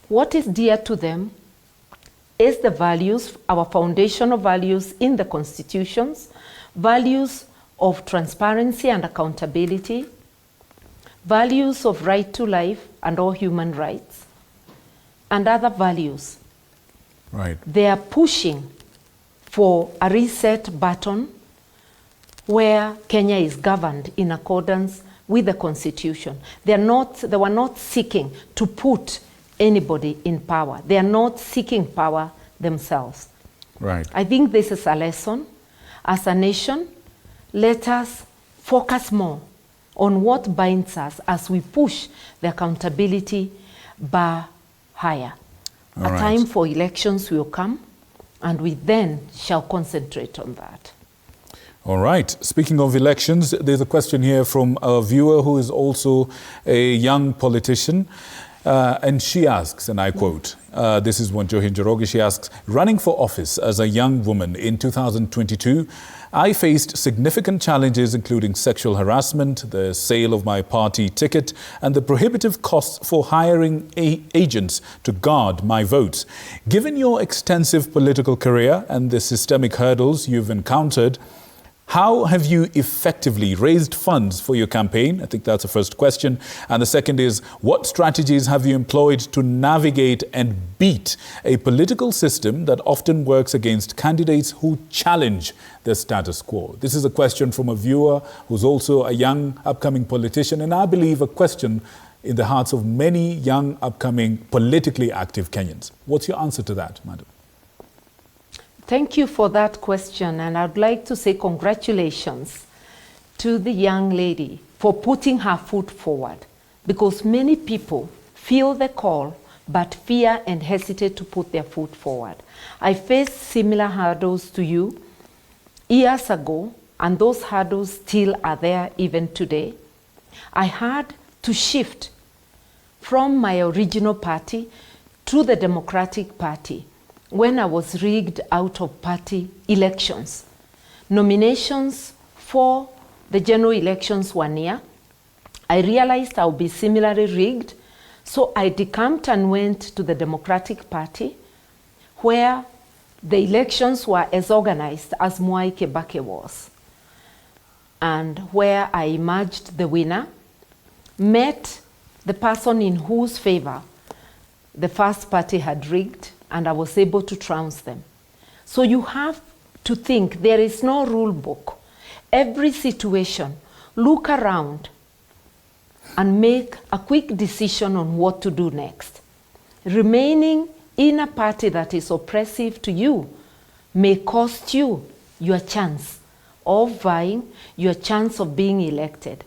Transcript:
What is dear to them is the values, our foundational values in the constitutions, values of transparency and accountability, values of right to life and all human rights, and other values. Right. They are pushing for a reset button where Kenya is governed in accordance with the constitution. They were not seeking to put anybody in power. They are not seeking power themselves. Right. I think this is a lesson. As a nation, let us focus more on what binds us as we push the accountability bar higher. All a right. time for elections will come, and we then shall concentrate on that. All right. Speaking of elections, there's a question here from a viewer who is also a young politician. And she asks, and I quote, this is Wanjohi Njoroge, she asks, running for office as a young woman in 2022, I faced significant challenges including sexual harassment, the sale of my party ticket, and the prohibitive costs for hiring agents to guard my votes. Given your extensive political career and the systemic hurdles you've encountered, how have you effectively raised funds for your campaign? I think that's the first question. And the second is, what strategies have you employed to navigate and beat a political system that often works against candidates who challenge the status quo? This is a question from a viewer who's also a young upcoming politician, and I believe a question in the hearts of many young upcoming politically active Kenyans. What's your answer to that, madam? Thank you for that question, and I'd like to say congratulations to the young lady for putting her foot forward, because many people feel the call but fear and hesitate to put their foot forward. I faced similar hurdles to you years ago, and those hurdles still are there even today. I had to shift from my original party to the Democratic Party when I was rigged out of party elections. Nominations for the general elections were near. I realized I would be similarly rigged, so I decamped and went to the Democratic Party, where the elections were as organized as Mwai Kibaki was, and where I emerged the winner, met the person in whose favor the first party had rigged, and I was able to trounce them. So you have to think there is no rule book. Every situation, look around and make a quick decision on what to do next. Remaining in a party that is oppressive to you may cost you your chance of vying, your chance of being elected.